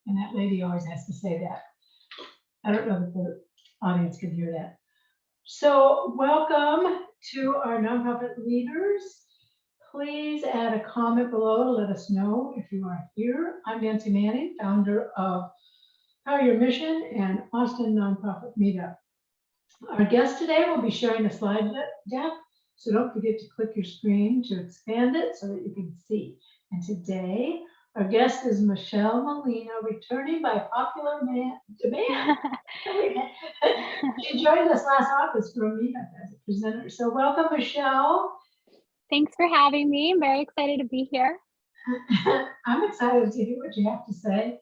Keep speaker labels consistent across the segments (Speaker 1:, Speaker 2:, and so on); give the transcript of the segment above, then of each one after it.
Speaker 1: And that lady always has to say that. I don't know if the audience can hear that. So welcome to our nonprofit leaders. Please add a comment below to let us know if you are here. I'm Nancy Manning, founder of Power Your Mission and Austin Nonprofit Meetup. Our guest today will be sharing a slide deck, so don't forget to click your screen to expand it so that you can see. And today, our guest is Michelle Molina, returning by popular demand. She joined us last August for a meetup as a presenter. So welcome, Michelle.
Speaker 2: Thanks for having me. I'm very excited to be here.
Speaker 1: I'm excited to hear what you have to say.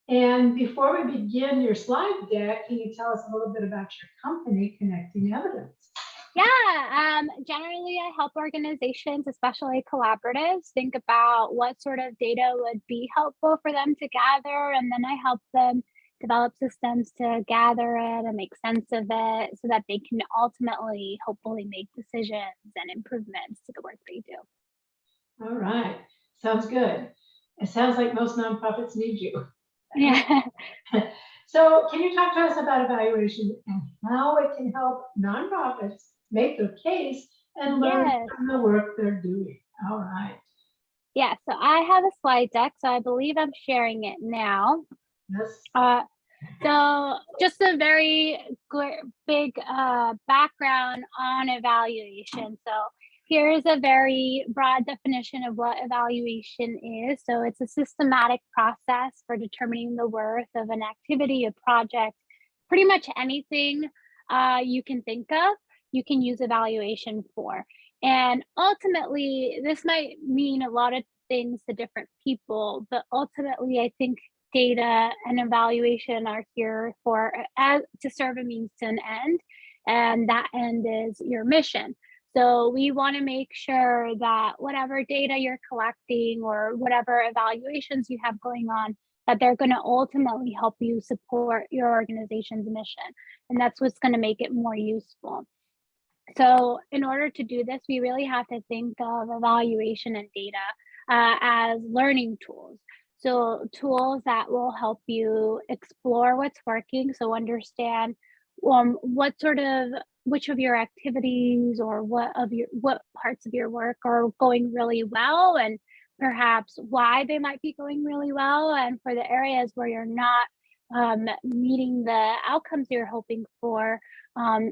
Speaker 1: And before we begin your slide deck, can you tell us a little bit about your company, Connecting Evidence?
Speaker 2: Yeah, generally I help organizations, especially collaboratives, think about what sort of data would be helpful for them to gather, and then I help them develop systems to gather it and make sense of it so that they can ultimately, hopefully, make decisions and improvements to the work they do.
Speaker 1: All right, sounds good. It sounds like most nonprofits need you.
Speaker 2: Yeah.
Speaker 1: So can you talk to us about evaluation and how it can help nonprofits make their case and learn from the work they're doing? All right.
Speaker 2: Yeah, so I have a slide deck, so I believe I'm sharing it now.
Speaker 1: Yes.
Speaker 2: So just a very big background on evaluation. So here's a very broad definition of what evaluation is. So it's a systematic process for determining the worth of an activity, a project, pretty much anything you can think of, you can use evaluation for. And ultimately, this might mean a lot of things to different people, but ultimately, I think data and evaluation are here for to serve a means to an end, and that end is your mission. So we want to make sure that whatever data you're collecting or whatever evaluations you have going on, that they're going to ultimately help you support your organization's mission, and that's what's going to make it more useful. So in order to do this, we really have to think of evaluation and data as learning tools. So tools that will help you explore what's working. So understand which of your activities or what parts of your work are going really well, and perhaps why they might be going really well. And for the areas where you're not meeting the outcomes you're hoping for, um,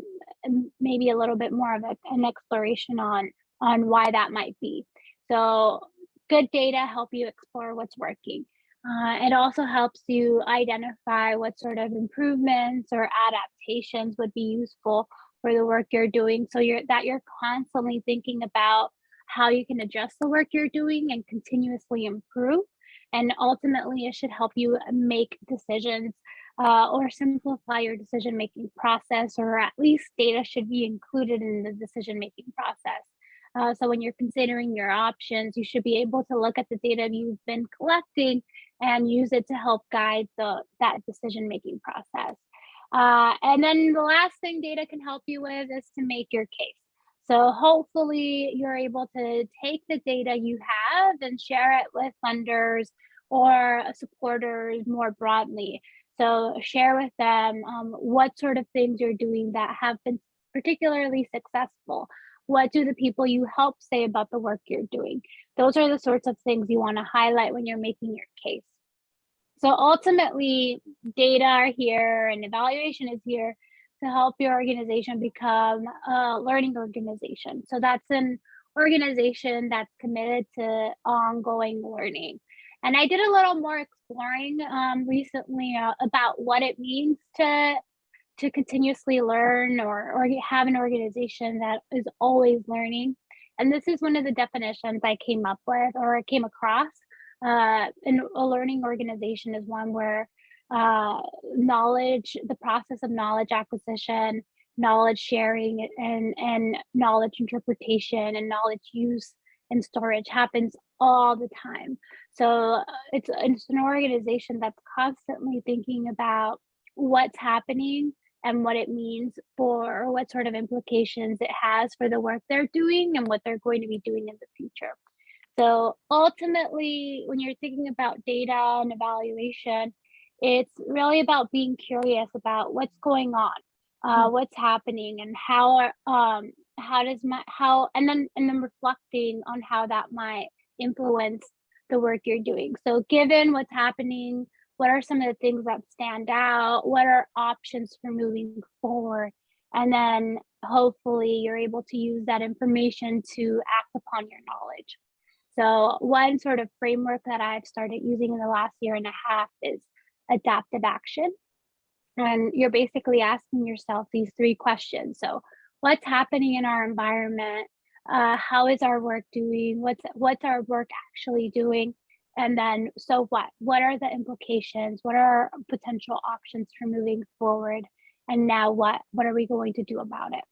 Speaker 2: maybe a little bit more of an exploration on why that might be. So good data help you explore what's working. It also helps you identify what sort of improvements or adaptations would be useful for the work you're doing. So you're constantly thinking about how you can adjust the work you're doing and continuously improve. And ultimately, it should help you make decisions or simplify your decision making process, or at least data should be included in the decision making process. So when you're considering your options, you should be able to look at the data you've been collecting and use it to help guide that decision making process. And then the last thing data can help you with is to make your case. So hopefully you're able to take the data you have and share it with funders or supporters more broadly. So share with them what sort of things you're doing that have been particularly successful. What do the people you help say about the work you're doing? Those are the sorts of things you want to highlight when you're making your case. So ultimately, data are here and evaluation is here to help your organization become a learning organization. So that's an organization that's committed to ongoing learning. And I did a little more exploring recently about what it means to continuously learn or have an organization that is always learning. And this is one of the definitions I came up with or I came across. And a learning organization is one where the process of knowledge acquisition, knowledge sharing, and knowledge interpretation and knowledge use and storage happens all the time. So it's an organization that's constantly thinking about what's happening and what it means for what sort of implications it has for the work they're doing and what they're going to be doing in the future. So ultimately, when you're thinking about data and evaluation, it's really about being curious about what's going on, what's happening, and how does my how and then reflecting on how that might influence the work you're doing. So given what's happening, what are some of the things that stand out? What are options for moving forward? And then hopefully you're able to use that information to act upon your knowledge. So one sort of framework that I've started using in the last year and a half is adaptive action. And you're basically asking yourself these three questions. So what's happening in our environment? How is our work doing? What's our work actually doing? And then so what? What are the implications? What are potential options for moving forward? And now what? What are we going to do about it?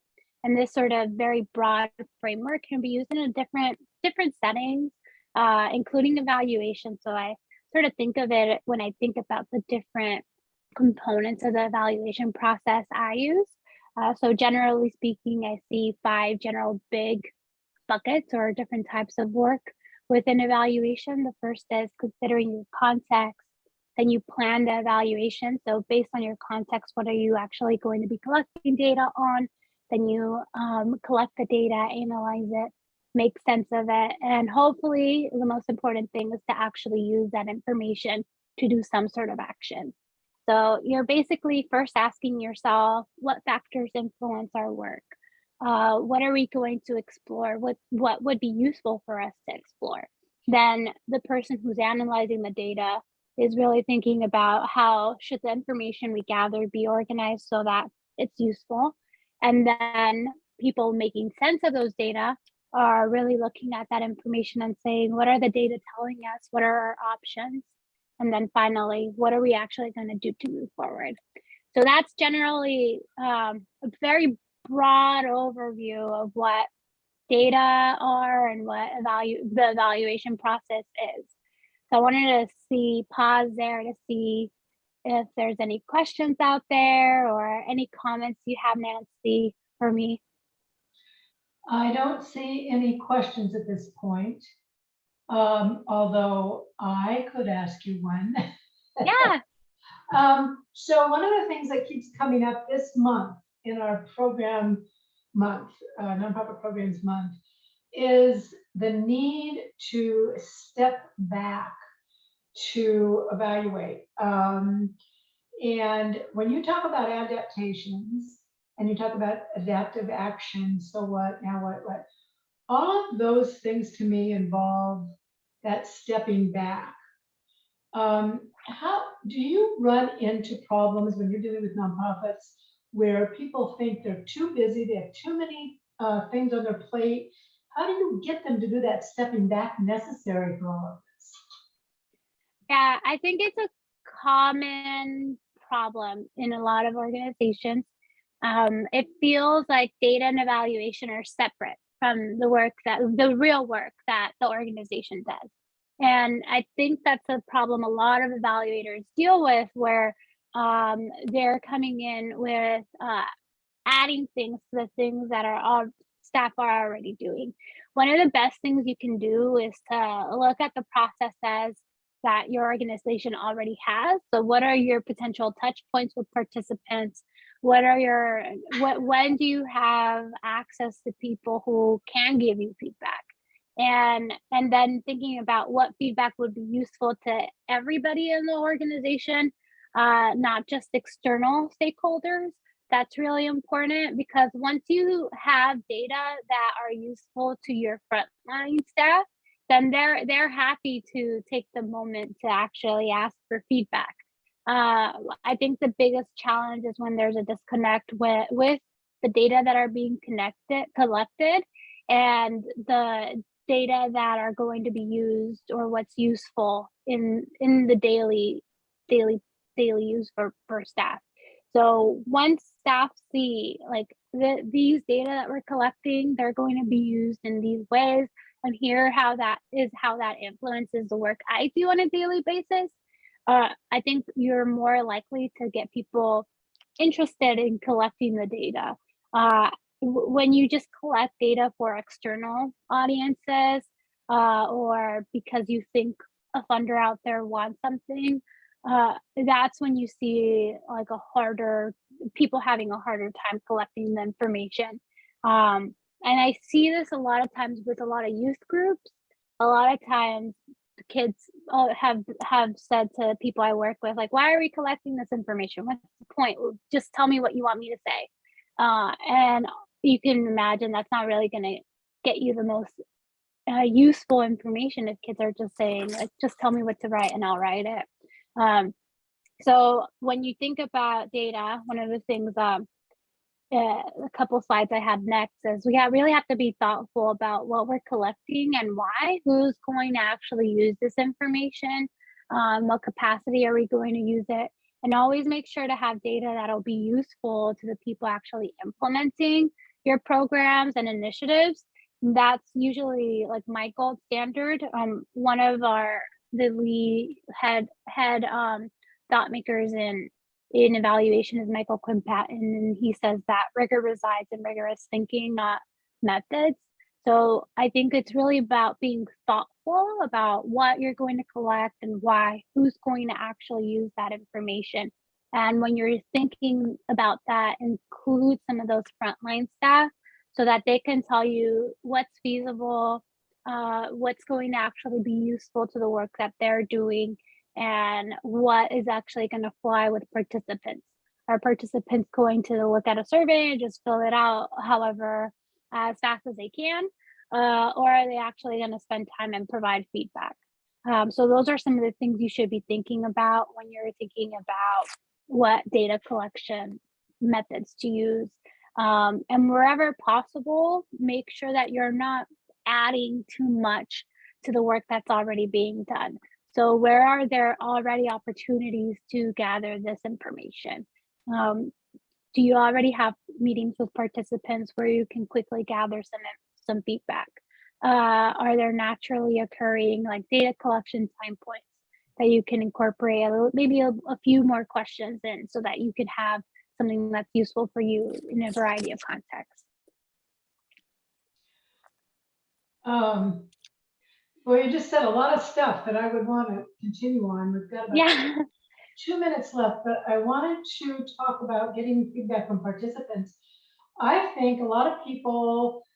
Speaker 2: And this sort of very broad framework can be used in a different settings, including evaluation. So I sort of think of it when I think about the different components of the evaluation process I use. So generally speaking, I see 5 general big buckets or different types of work within evaluation. The first is considering your context. Then you plan the evaluation. So based on your context, what are you actually going to be collecting data on? Then you collect the data, analyze it, make sense of it, and hopefully the most important thing is to actually use that information to do some sort of action. So you're basically first asking yourself what factors influence our work. What are we going to explore? What would be useful for us to explore? Then the person who's analyzing the data is really thinking about how should the information we gather be organized so that it's useful. And then people making sense of those data are really looking at that information and saying, what are the data telling us? What are our options? And then finally, what are we actually going to do to move forward? So that's generally a very broad overview of what data are and what the evaluation process is. So I wanted to pause there to see if there's any questions out there or any comments you have, Nancy, for me.
Speaker 1: I don't see any questions at this point, although I could ask you one.
Speaker 2: Yeah.
Speaker 1: So one of the things that keeps coming up this month in our program month, nonprofit programs month, is the need to step back to evaluate. And when you talk about adaptations and you talk about adaptive action, so what, now what, all of those things to me involve that stepping back. How do you run into problems when you're dealing with nonprofits where people think they're too busy, they have too many things on their plate? How do you get them to do that stepping back necessary for all of this?
Speaker 2: Yeah, I think it's a common problem in a lot of organizations. It feels like data and evaluation are separate from the real work that the organization does. And I think that's a problem a lot of evaluators deal with where they're coming in with adding things to the things that are all staff are already doing. One of the best things you can do is to look at the processes that your organization already has. So what are your potential touch points with participants? When do you have access to people who can give you feedback? And then thinking about what feedback would be useful to everybody in the organization, not just external stakeholders. That's really important because once you have data that are useful to your frontline staff, then they're happy to take the moment to actually ask for feedback. I think the biggest challenge is when there's a disconnect with the data that are being collected and the data that are going to be used or what's useful in the daily use for staff. So once staff see like these data that we're collecting, they're going to be used in these ways, and hear how that influences the work I do on a daily basis, I think you're more likely to get people interested in collecting the data. When you just collect data for external audiences, or because you think a funder out there wants something, that's when you see like a harder people having a harder time collecting the information. And I see this a lot of times with a lot of youth groups. A lot of times the kids have said to people I work with, like, why are we collecting this information? What's the point? Well, just tell me what you want me to say. And you can imagine that's not really going to get you the most useful information if kids are just saying, like, just tell me what to write and I'll write it. Um, so when you think about data, one of the things, a couple slides I have next is really have to be thoughtful about what we're collecting and why, who's going to actually use this information, what capacity are we going to use it, and always make sure to have data that'll be useful to the people actually implementing your programs and initiatives. That's usually like my gold standard. One of the lead head thought makers in evaluation is Michael Quinn Patton, and he says that rigor resides in rigorous thinking, not methods. So I think it's really about being thoughtful about what you're going to collect and why, who's going to actually use that information. And when you're thinking about that, include some of those frontline staff so that they can tell you what's feasible, what's going to actually be useful to the work that they're doing, and what is actually going to fly with participants. Are participants going to look at a survey and just fill it out however as fast as they can? Or are they actually going to spend time and provide feedback? So those are some of the things you should be thinking about when you're thinking about what data collection methods to use. And wherever possible, make sure that you're not adding too much to the work that's already being done. So where are there already opportunities to gather this information? Do you already have meetings with participants where you can quickly gather some feedback? Are there naturally occurring like data collection time points that you can incorporate maybe a few more questions in so that you can have something that's useful for you in a variety of contexts?
Speaker 1: Well, you just said a lot of stuff that I would want to continue on. We've got about
Speaker 2: Yeah.
Speaker 1: 2 minutes left, but I wanted to talk about getting feedback from participants. I think a lot of people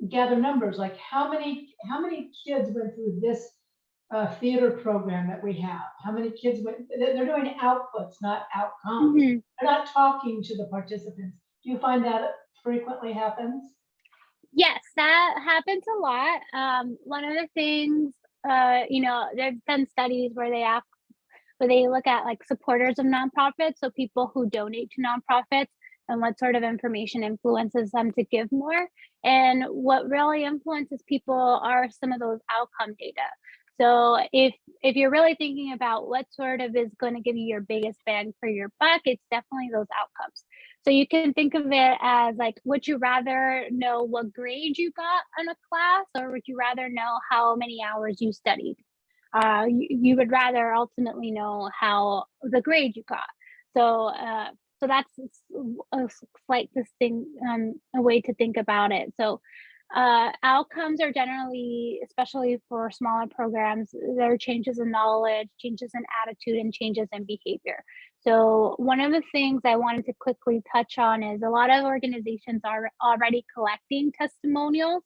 Speaker 1: gather numbers, like how many kids went through this theater program that we have? How many kids went? They're doing outputs, not outcomes.
Speaker 2: Mhm.
Speaker 1: They're not talking to the participants. Do you find that frequently happens?
Speaker 2: Yes, that happens a lot. One of the things, there've been studies where they look at like supporters of nonprofits, so people who donate to nonprofits and what sort of information influences them to give more. And what really influences people are some of those outcome data. So if you're really thinking about what sort of is going to give you your biggest bang for your buck, it's definitely those outcomes. So you can think of it as like, would you rather know what grade you got in a class, or would you rather know how many hours you studied? You would rather ultimately know how the grade you got. So that's a slight distinct a way to think about it. So outcomes are generally, especially for smaller programs, there are changes in knowledge, changes in attitude, and changes in behavior. So one of the things I wanted to quickly touch on is a lot of organizations are already collecting testimonials.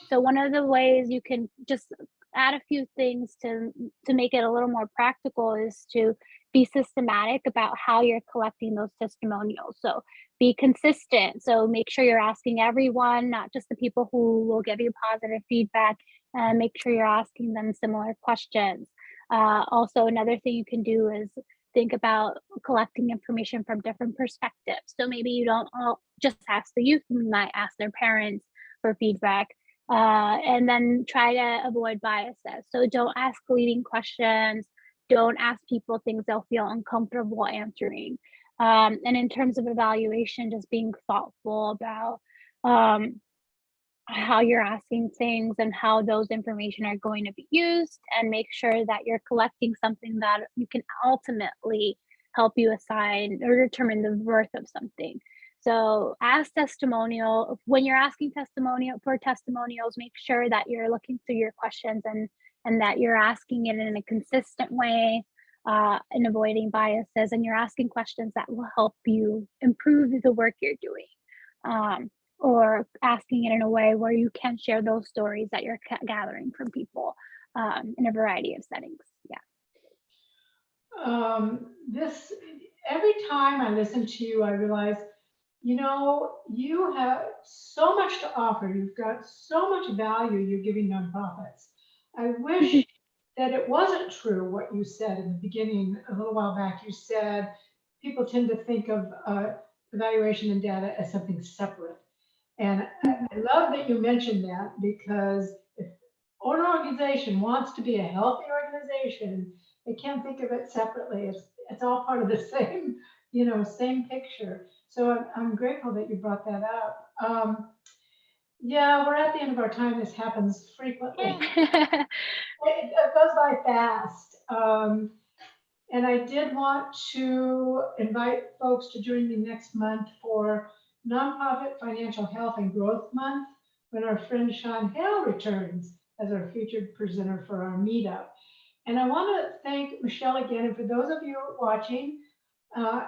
Speaker 2: So one of the ways you can just add a few things to make it a little more practical is to be systematic about how you're collecting those testimonials. So be consistent. So make sure you're asking everyone, not just the people who will give you positive feedback, and make sure you're asking them similar questions. Also, another thing you can do is think about collecting information from different perspectives. So maybe you don't all just ask the youth, you might ask their parents for feedback, and then try to avoid biases. So don't ask leading questions. Don't ask people things they'll feel uncomfortable answering. And in terms of evaluation, just being thoughtful about um, how you're asking things and how those information are going to be used, and make sure that you're collecting something that you can ultimately help you assign or determine the worth of something. So ask testimonial when you're asking testimonials, make sure that you're looking through your questions and that you're asking it in a consistent way, and avoiding biases, and you're asking questions that will help you improve the work you're doing. Or asking it in a way where you can share those stories that you're gathering from people, in a variety of settings. Yeah.
Speaker 1: This every time I listen to you, I realize, you have so much to offer. You've got so much value you're giving nonprofits. I wish that it wasn't true what you said in the beginning a little while back. You said people tend to think of evaluation and data as something separate. And
Speaker 2: Mhm.
Speaker 1: I love that you mentioned that, because if an organization wants to be a healthy organization, they can't think of it separately. It's all part of the same, same picture. So I'm grateful that you brought that up. Yeah, we're at the end of our time. This happens frequently.
Speaker 2: Yeah.
Speaker 1: It goes by fast. And I did want to invite folks to join me next month for Nonprofit Financial Health and Growth Month, when our friend Sean Hale returns as our featured presenter for our meetup. And I want to thank Michelle again. And for those of you watching, uh,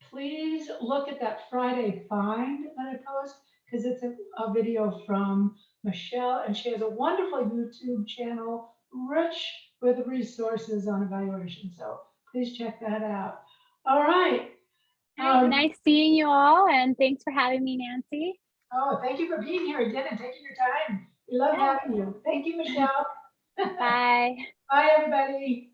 Speaker 1: please look at that Friday find that I post, because it's a video from Michelle, and she has a wonderful YouTube channel rich with resources on evaluation. So please check that out. All right.
Speaker 2: All right,
Speaker 1: Um,
Speaker 2: nice seeing you all, and thanks for having me, Nancy.
Speaker 1: thank you for being here again and taking your time. We love
Speaker 2: Yeah.
Speaker 1: having you. Thank you, Michelle.
Speaker 2: Bye.
Speaker 1: Bye, everybody.